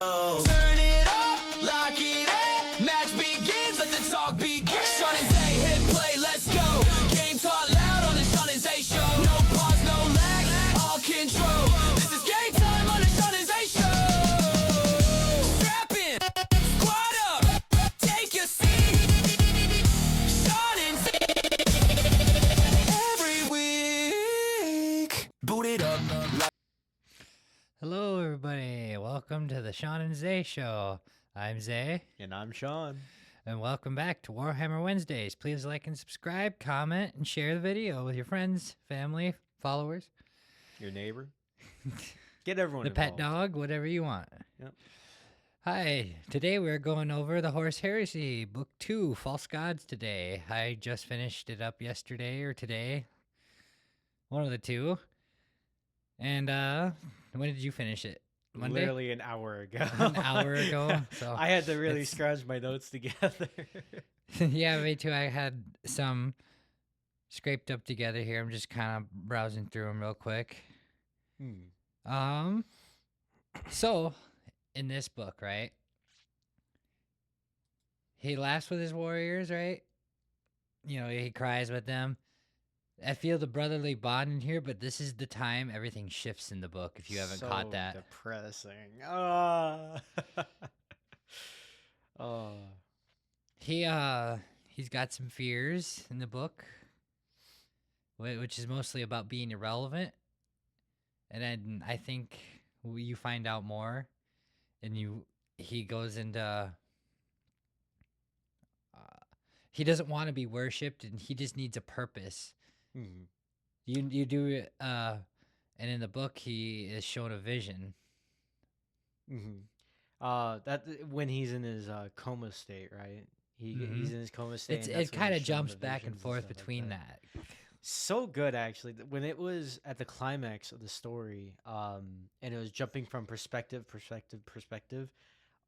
Turn it up, lock it in. Match begins, let the talk begin. Sean and Zay, hit play, let's go. Game talk loud on the Sean and Zay show. No pause, no lag, all control. This is game time on the Sean and Zay show. Strap in, squad up, take your seat. Sean and Zay every week. Boot it up. Hello, everybody. Welcome to the Sean and Zay Show. I'm Zay. And I'm Sean. And welcome back to Warhammer Wednesdays. Please like and subscribe, comment, and share the video with your friends, family, followers, Your neighbor. Get everyone the involved. pet dog, whatever you want. Yep. Hi. Today we're going over the Horus Heresy, Book 2, False Gods today. I just finished it up yesterday or today. One of the two. And when did you finish it? Monday? Literally an hour ago. An hour ago. So I had to really it's- scratch my notes together. Yeah, me too. I had some scraped up together here. I'm just kind of browsing through them real quick. So in this book, right? He laughs with his warriors, right? You know, he cries with them. I feel the brotherly bond in here, but this is the time everything shifts in the book. If you haven't caught that, Depressing. Oh. He's got some fears in the book, which is mostly about being irrelevant. And then I think you find out more, and he goes into he doesn't want to be worshipped, and he just needs a purpose. Mhm. You do and in the book he is shown a vision. Mhm. That when he's in his coma state, right? He's in his coma state. and It that's when kind he's of shown jumps the back and visions forth stuff like between that. So good, actually. When it was at the climax of the story, and it was jumping from perspective.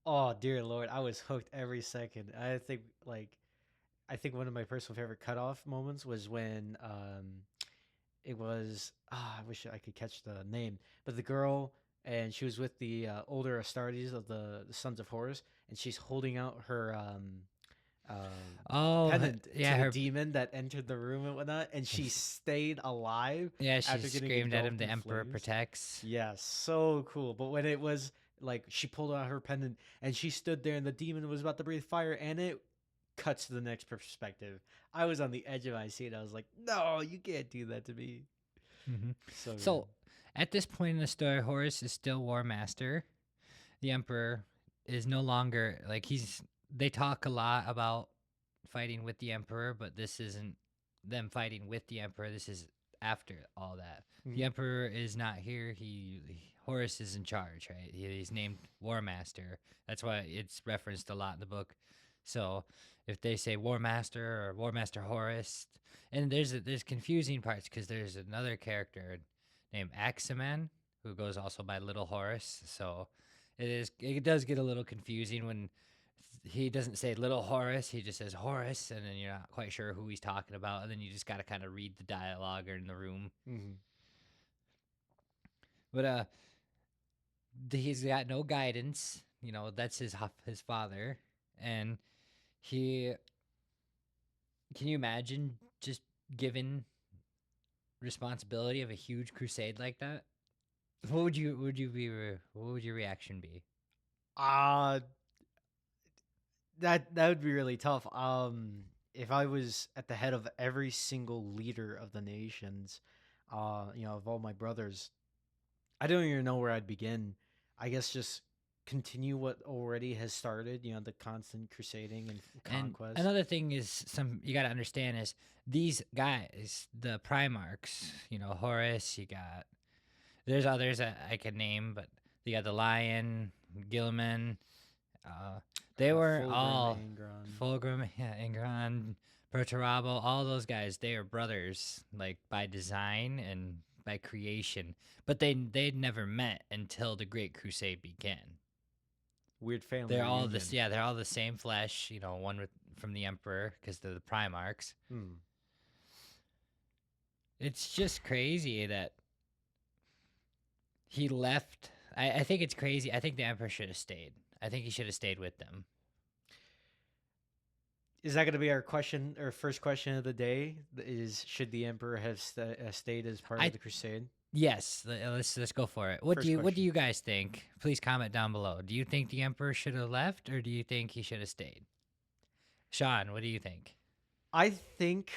Oh dear Lord, I was hooked every second. I think one of my personal favorite cutoff moments was when it was I wish I could catch the name, but the girl, and she was with the older Astartes of the Sons of Horus, and she's holding out her Oh, pendant yeah, to her the demon that entered the room and whatnot, and she stayed alive. yeah, she after getting screamed at him. engulfed The in Emperor flames. protects. Yeah, so cool. But when it was like she pulled out her pendant and she stood there and the demon was about to breathe fire, and it cuts to the next perspective, I was on the edge of my seat. I was like, no, you can't do that to me. So at this point in the story, Horus is still Warmaster. The Emperor is no longer they talk a lot about fighting with the Emperor, but this isn't them fighting with the Emperor. This is after all that. The Emperor is not here. Horus is in charge, right? He's named Warmaster. That's why it's referenced a lot in the book. So if they say Warmaster or Warmaster Horus, and there's confusing parts because there's another character named Aximan who goes also by Little Horus. So it does get a little confusing when he doesn't say Little Horus, he just says Horus, and then you're not quite sure who he's talking about, and then you just got to kind of read the dialogue or in the room. But he's got no guidance. You know, that's his father, and can you imagine just given responsibility of a huge crusade like that? What would your reaction be? That would be really tough. If I was at the head of every single leader of the nations, of all my brothers, I don't even know where I'd begin. I guess just continue what already has started. The constant crusading and conquest. And another thing is you got to understand is these guys, the Primarchs. Horus. There's others that I can name, but you got the Lion, Gilman. They were Fulgrim, all Angron. Fulgrim, Ingron, Perturabo, all those guys. They are brothers, like by design and by creation, but they'd never met until the Great Crusade began. Weird family. They're all reunion. they're all the same flesh. One from the Emperor because they're the Primarchs. It's just crazy that he left I think it's crazy. I think the Emperor should have stayed. I think he should have stayed with them. Is that going to be our question, or first question of the day? Is should the Emperor have stayed as part I of the crusade? Yes, let's go for it. What First do question. you guys think? Please comment down below. Do you think the Emperor should have left, or do you think he should have stayed? Sean, what do you think? I think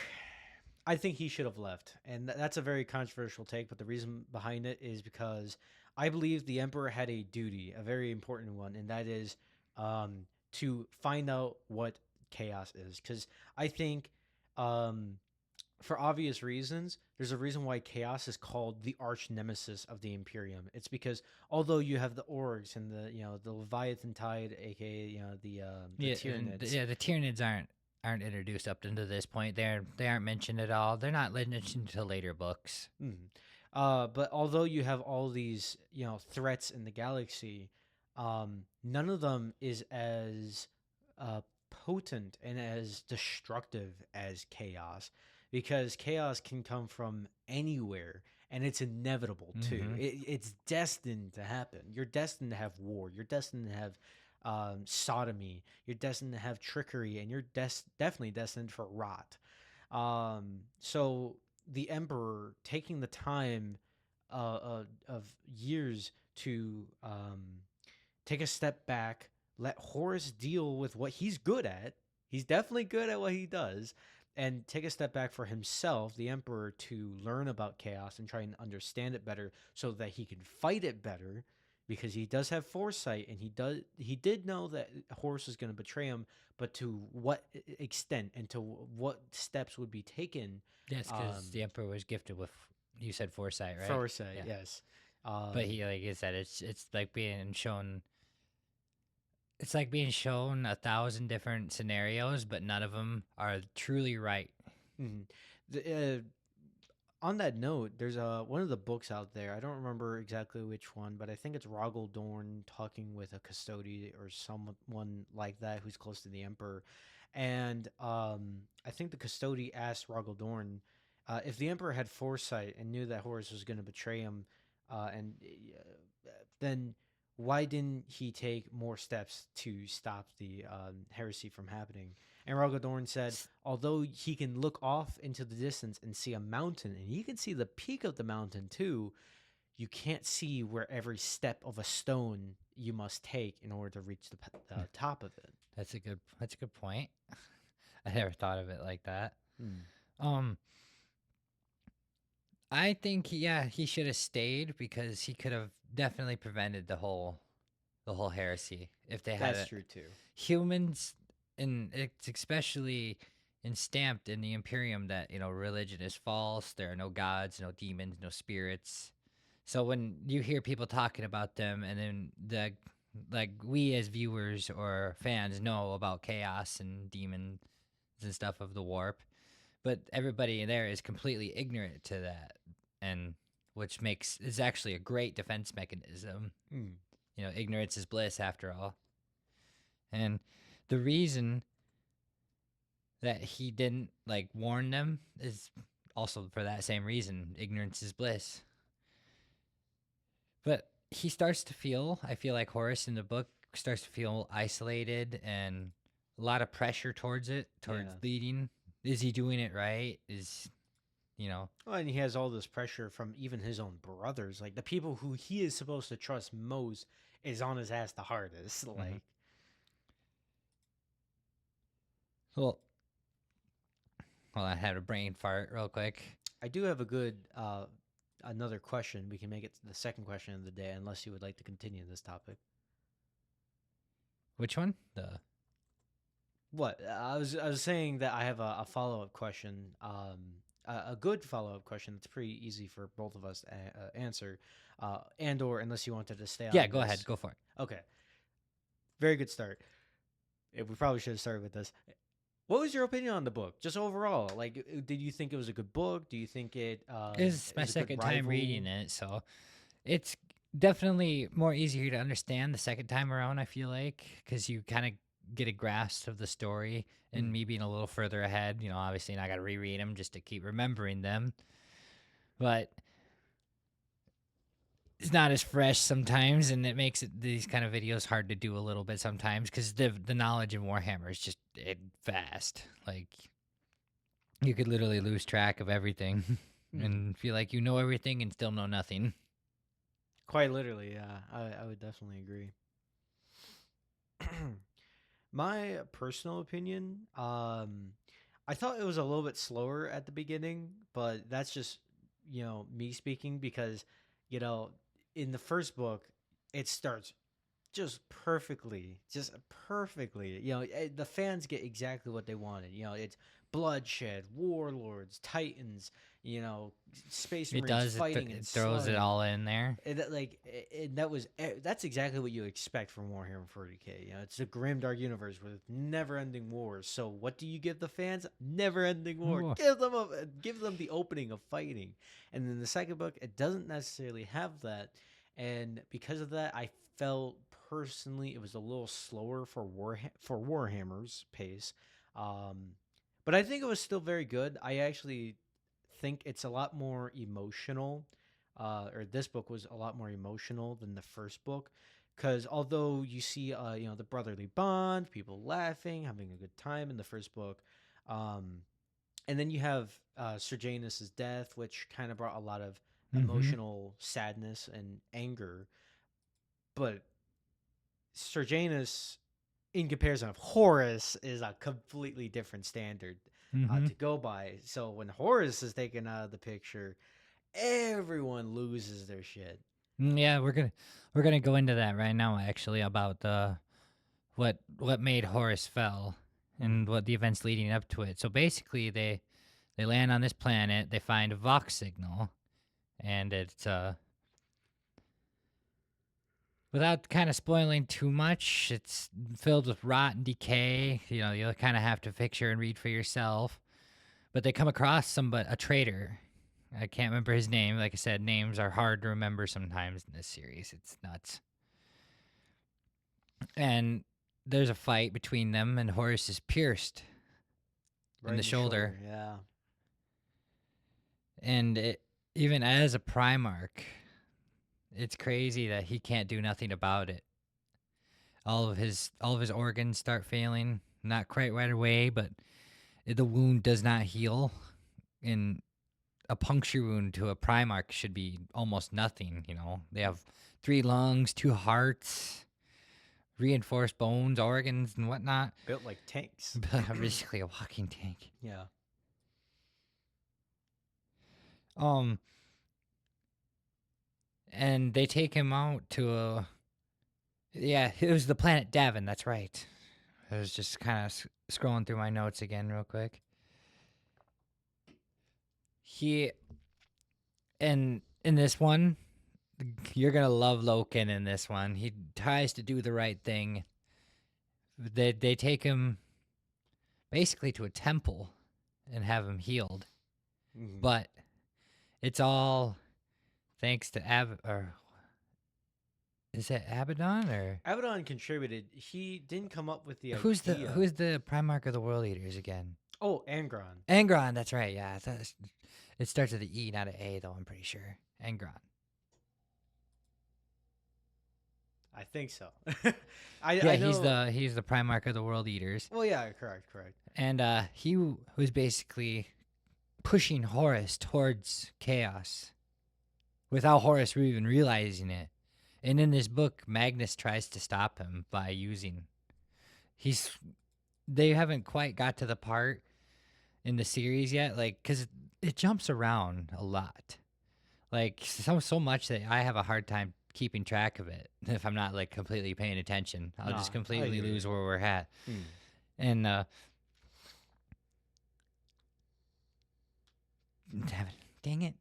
he should have left, and that's a very controversial take. But the reason behind it is because I believe the Emperor had a duty, a very important one, and that is to find out what chaos is. Because I think, for obvious reasons, there's a reason why chaos is called the arch nemesis of the Imperium. It's because although you have the orgs and the Leviathan Tide, aka the Tyranids. The Tyranids aren't introduced up into this point. They aren't mentioned at all. They're not mentioned until later books. But although you have all these threats in the galaxy, none of them is as potent and as destructive as chaos, because chaos can come from anywhere and it's inevitable too. It's destined to happen. You're destined to have war. You're destined to have sodomy. You're destined to have trickery, and you're definitely destined for rot. So the Emperor taking the time of years to take a step back, let Horus deal with what he's good at. He's definitely good at what he does. And take a step back for himself, the Emperor, to learn about chaos and try and understand it better so that he can fight it better, because he does have foresight, and he did know that Horus was going to betray him, but to what extent and to what steps would be taken. Yes, because the Emperor was gifted with, you said foresight, right? Foresight, yes. But he, like you said, it's like being shown. It's like being shown 1,000 different scenarios, but none of them are truly right. On that note, there's one of the books out there. I don't remember exactly which one, but I think it's Rogel Dorn talking with a custody or someone like that who's close to the Emperor. And I think the custody asked Rogel Dorn if the Emperor had foresight and knew that Horus was going to betray him, then why didn't he take more steps to stop the heresy from happening? And Rogel Dorn said, although he can look off into the distance and see a mountain, and he can see the peak of the mountain too, you can't see where every step of a stone you must take in order to reach the top of it. That's a good point. I never thought of it like that. I think he should have stayed, because he could have definitely prevented the whole heresy if they had. That's true too. Humans, and it's especially stamped in the Imperium that religion is false. There are no gods, no demons, no spirits. So when you hear people talking about them, and then we as viewers or fans know about chaos and demons and stuff of the warp, but everybody there is completely ignorant to that, and which is actually a great defense mechanism. Ignorance is bliss, after all. And the reason that he didn't warn them is also for that same reason. Ignorance is bliss. But he starts to feel, I feel like Horus in the book starts to feel isolated, and a lot of pressure towards leading. Is he doing it right? Well, and he has all this pressure from even his own brothers. Like, the people who he is supposed to trust most is on his ass the hardest. Well, I had a brain fart real quick. I do have a good another question. We can make it the second question of the day, unless you would like to continue this topic. Which one? What? I was saying that I have a follow-up question. A good follow-up question that's pretty easy for both of us to answer, or unless you wanted to stay on. Yeah, go ahead. Go for it. Okay. Very good start. We probably should have started with this. What was your opinion on the book, just overall? Did you think it was a good book? Do you think it is my second time reading it, so it's definitely more easier to understand the second time around, I feel like, because you kind of get a grasp of the story, and me being a little further ahead, obviously, I got to reread them just to keep remembering them. But it's not as fresh sometimes, and it makes these kind of videos hard to do a little bit sometimes because the knowledge in Warhammer is just vast. Like you could literally lose track of everything and feel like you know everything and still know nothing. Quite literally, yeah. I would definitely agree. My personal opinion, I thought it was a little bit slower at the beginning, but that's just, me speaking because, you know, in the first book, it starts just perfectly. The fans get exactly what they wanted. It's bloodshed, warlords, titans, space It marines does. fighting It and throws it slaughtering. all in there. That's exactly what you expect from Warhammer 40K. It's a grimdark universe with never-ending wars. So what do you give the fans? Never-ending war. War. Give them the opening of fighting. And in the second book, it doesn't necessarily have that. And because of that, I felt personally it was a little slower for Warhammer's pace. But I think it was still very good. I actually think it's a lot more emotional, or this book was a lot more emotional than the first book, because although you see, the brotherly bond, people laughing, having a good time in the first book, um, and then you have Serjanus's death, which kind of brought a lot of Mm-hmm. emotional sadness and anger, but Serjanus, in comparison of Horus, is a completely different standard Mm-hmm. to go by. So when Horus is taken out of the picture, everyone loses their shit. Yeah, we're gonna go into that right now. Actually, about what made Horus fell and what the events leading up to it. So basically, they land on this planet. They find a Vox signal, and it's without kind of spoiling too much, it's filled with rot and decay. You'll kind of have to picture and read for yourself. But they come across a traitor. I can't remember his name. Like I said, names are hard to remember sometimes in this series. It's nuts. And there's a fight between them, and Horus is pierced in Right the in the shoulder, shoulder. yeah. And even as a Primarch, it's crazy that he can't do nothing about it. All of his organs start failing, not quite right away, but the wound does not heal. And a puncture wound to a Primarch should be almost nothing. They have 3 lungs, 2 hearts, reinforced bones, organs, and whatnot. Built like tanks. Basically a walking tank. Yeah. And they take him out to yeah, it was the planet Davin. That's right. I was just kind of scrolling through my notes again real quick. He and in this one, you're gonna love Loken in this one. He tries to do the right thing. They take him basically to a temple and have him healed, but it's all thanks to or is it Abaddon or Abaddon contributed. He didn't come up with the who's idea. the Primarch of the World Eaters again? Oh, Angron. Angron, that's right. Yeah, it starts with an E, not an A, though. I'm pretty sure. Angron. I think so. Yeah, I know. he's the Primarch of the World Eaters, Well, yeah, correct. and he was basically pushing Horus towards chaos, without Horus even realizing it. And in this book, Magnus tries to stop him by using. They haven't quite got to the part in the series yet, like because it jumps around a lot, like so much that I have a hard time keeping track of it if I'm not like completely paying attention. I'll Nah, just I completely hear lose you. where we're at. Hmm. And dang it.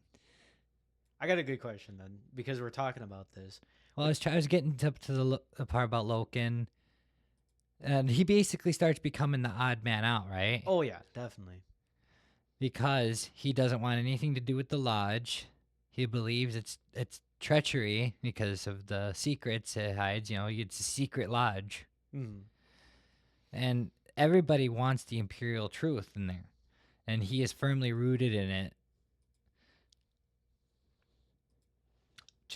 I got a good question then, because we're talking about this. Well, I was getting to the part about Loken, and he basically starts becoming the odd man out, right? Oh yeah, definitely. Because he doesn't want anything to do with the lodge. He believes it's treachery because of the secrets it hides. It's a secret lodge, and everybody wants the imperial truth in there, and he is firmly rooted in it.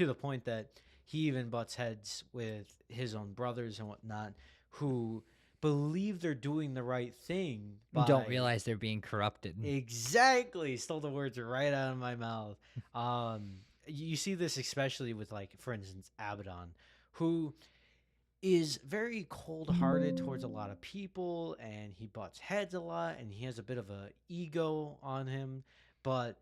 to the point that he even butts heads with his own brothers and whatnot, who believe they're doing the right thing, You don't by realize they're being corrupted. exactly, stole the words right out of my mouth. You see this especially with, like, for instance, Abaddon, who is very cold-hearted towards a lot of people, and he butts heads a lot, and he has a bit of a ego on him, but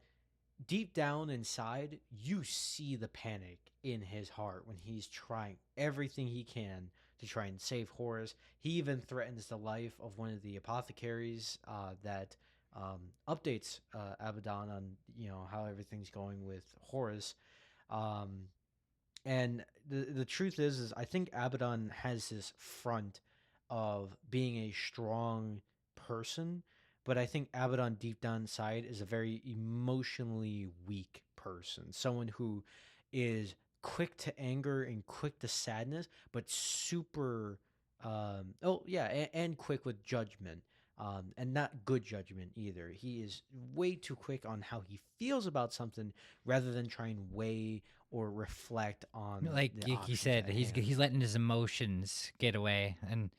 deep down inside, you see the panic in his heart when he's trying everything he can to try and save Horus. He even threatens the life of one of the apothecaries that updates Abaddon on, how everything's going with Horus. And the truth is I think Abaddon has this front of being a strong person, but I think Abaddon deep down inside is a very emotionally weak person. Someone who is quick to anger and quick to sadness, but super and quick with judgment. And not good judgment either. He is way too quick on how he feels about something rather than try and weigh or reflect on Like the you options said, at he's hand. letting his emotions get away, and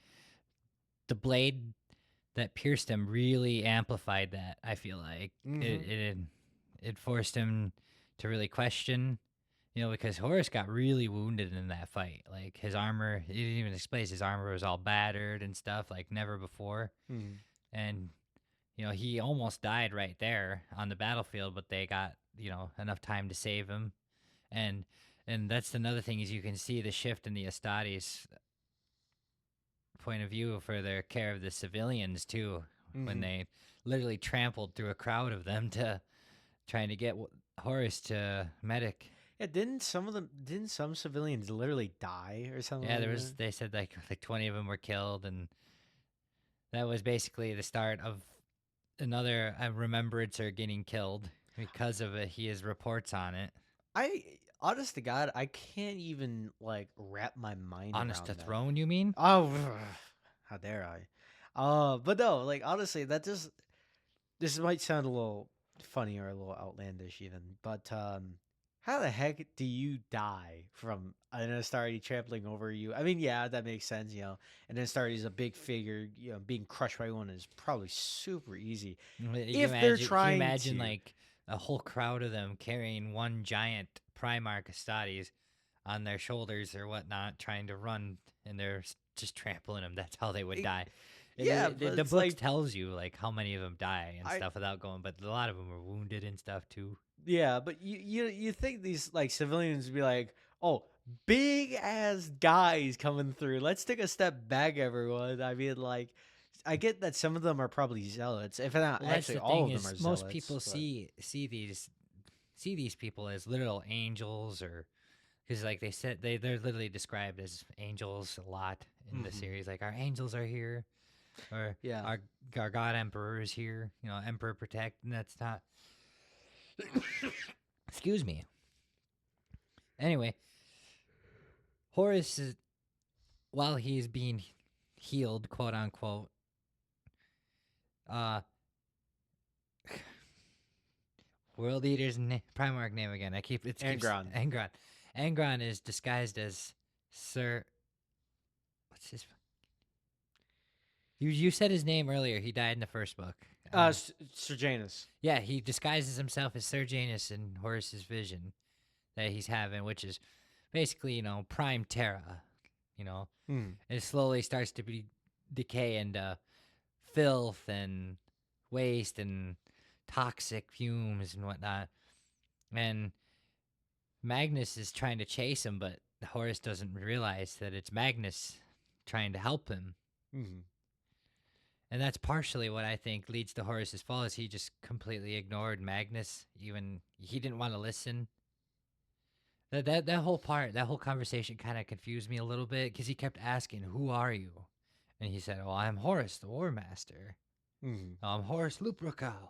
the blade that pierced him really amplified that. I feel like Mhm. it forced him to really question, because Horus got really wounded in that fight. Like his armor, he didn't even explain, his armor was all battered and stuff like never before, Mhm. and he almost died right there on the battlefield, but they got enough time to save him, and that's another thing is you can see the shift in the Astartes point of view for their care of the civilians too, when Mhm. they literally trampled through a crowd of them to trying to get Horus to medic. Yeah, didn't some civilians literally die or something Yeah, like there was. that? They said like 20 of them were killed, and that was basically the start of another remembrancer getting killed because of it. He has reports on it. I honest to God, I can't even like wrap my mind Honest to around that. throne, you mean? Oh, how dare I? But no, like honestly, that just this might sound a little funny or a little outlandish even, but how the heck do you die from an Astarte trampling over you? I mean, yeah, that makes sense, and Astarte is a big figure, being crushed by one is probably super easy if they're Can you trying imagine to. like a whole crowd of them carrying one giant Primarch Astartes on their shoulders or whatnot, trying to run, and they're just trampling them. That's how they would It- die. yeah, but The it's book like tells you like how many of them die and I stuff without going, but a lot of them were wounded and stuff too. yeah, but you think these like civilians would be like, oh, big ass guys coming through. Let's take a step back, everyone. I mean, like, I get that some of them are probably zealots. If not, Well, that's actually, the all thing of them is are most zealots. people But see these people as literal angels, or because like they said they're literally described as angels a lot in the Mhm. series. Like our angels are here, or Yeah, our god emperor is here. Emperor protect, and that's not. Excuse me. Anyway, Horus is, while he's being healed, quote unquote. Uh, World Eater's Primarch name again. I keep it keeps Angron. Angron. Angron is disguised as Sir. What's his? You said his name earlier. He died in the first book. Sir Janus. Yeah, he disguises himself as Sir Janus in Horus's vision that he's having, which is basically Prime Terra. Hmm. It slowly starts to be decay into filth and waste and toxic fumes and whatnot. And Magnus is trying to chase him, but Horus doesn't realize that it's Magnus trying to help him. Hmm. And that's partially what I think leads to Horus's fall, is he just completely ignored Magnus. Even he didn't want to listen. That whole part, that whole conversation kind of confused me a little bit, because he kept asking, "Who are you?" And he said, "Oh, I'm Horus, the Warmaster. Hmm. I'm Horus Lupercal."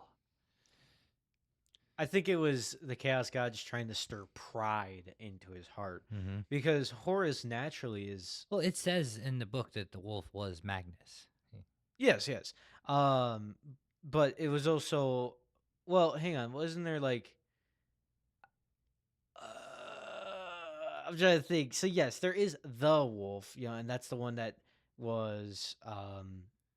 I think it was the Chaos God just trying to stir pride into his heart, Mm-hmm. because Horus naturally is. Well, it says in the book that the wolf was Magnus. Yes, yes. Um, but it was also, well, hang on, wasn't there like I'm trying to think. So yes, there is the wolf, and that's the one that was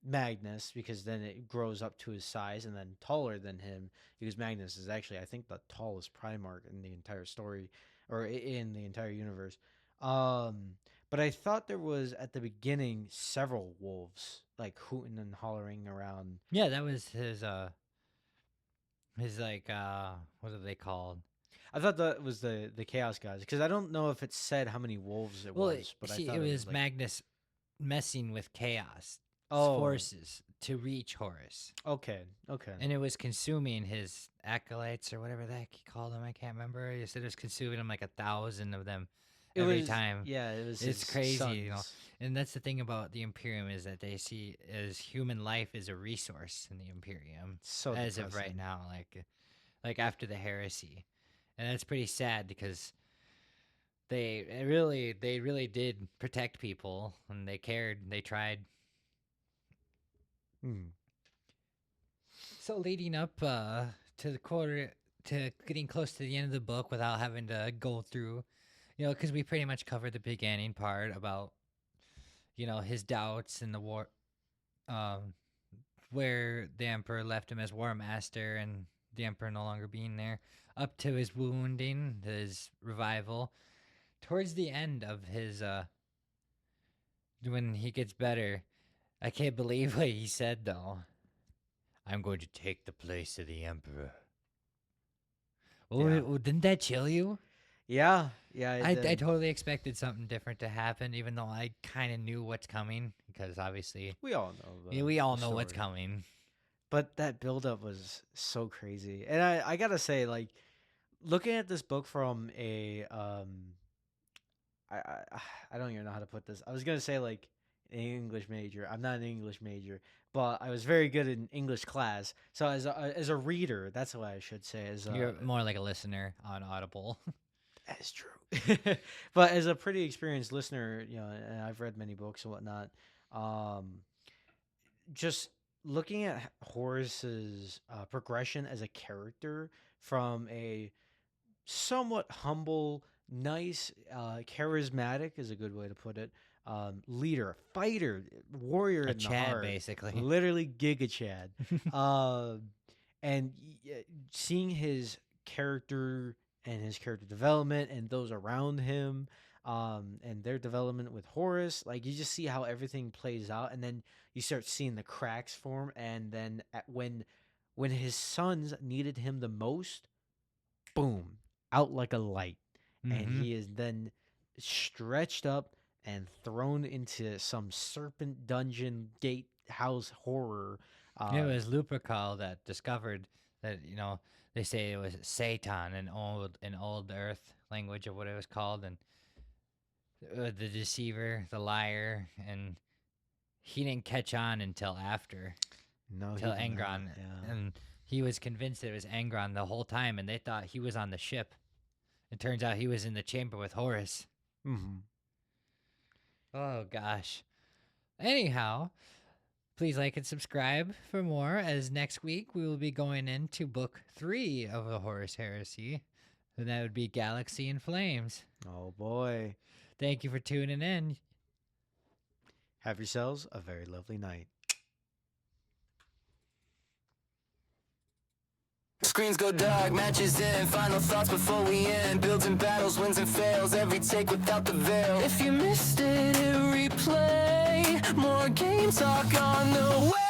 Magnus, because then it grows up to his size and then taller than him, because Magnus is actually, I think, the tallest Primarch in the entire story, or in the entire universe. But I thought there was at the beginning several wolves like hooting and hollering around. Yeah, that was his like what are they called? I thought that was the Chaos Gods, because I don't know if it said how many wolves it was, but see, I thought it was like, Magnus messing with Chaos oh, forces to reach Horus, okay, and it was consuming his acolytes or whatever the heck he called them. I can't remember. He said it was consuming them like 1,000 of them every time. Yeah, it was. It's his crazy, sons. And that's the thing about the Imperium, is that they see as human life is a resource in the Imperium, So as of right depressing. now, like after the heresy, and that's pretty sad because they really did protect people, and they cared, they tried. Hmm. So leading up to the quarter, to getting close to the end of the book without having to go through, because we pretty much covered the beginning part about, his doubts in the war, where the Emperor left him as Warmaster and the Emperor no longer being there, up to his wounding, his revival. Towards the end of his, when he gets better, I can't believe what he said, though. I'm going to take the place of the Emperor. Yeah. Didn't that chill you? Yeah, I totally expected something different to happen, even though I kind of knew what's coming, because obviously we all know. we all the know what's story. coming. But that buildup was so crazy, and I gotta say, like, looking at this book from a I, I I don't even know how to put this. I was gonna say like an English major. I'm not an English major, but I was very good in English class. So as a reader, that's what I should say. You're more like a listener on Audible. That is true. But as a pretty experienced listener, and I've read many books and whatnot, just looking at Horus's progression as a character from a somewhat humble, nice, charismatic is a good way to put it. Leader, fighter, warrior A in the Chad, heart, basically. literally Giga Chad. And seeing his character and his character development and those around him, and their development with Horus, like you just see how everything plays out, and then you start seeing the cracks form, and then when his sons needed him the most, boom, out like a light, and he is then stretched up and thrown into some serpent dungeon gatehouse horror. It was Lupercal that discovered that, they say it was Satan in old Earth language of what it was called, and the deceiver, the liar, and he didn't catch on until after, No, until he did not, Angron, yeah. and he was convinced it was Angron the whole time, and they thought he was on the ship. It turns out he was in the chamber with Horus. Mm-hmm. Oh gosh. Anyhow, please like and subscribe for more, as next week we will be going into book 3 of the Horus Heresy, and that would be Galaxy in Flames. Oh boy. Thank you for tuning in. Have yourselves a very lovely night. Screens go dark, matches in, final thoughts before we end. Building battles, wins and fails, every take without the veil. If you missed it, replay. More game talk on the way.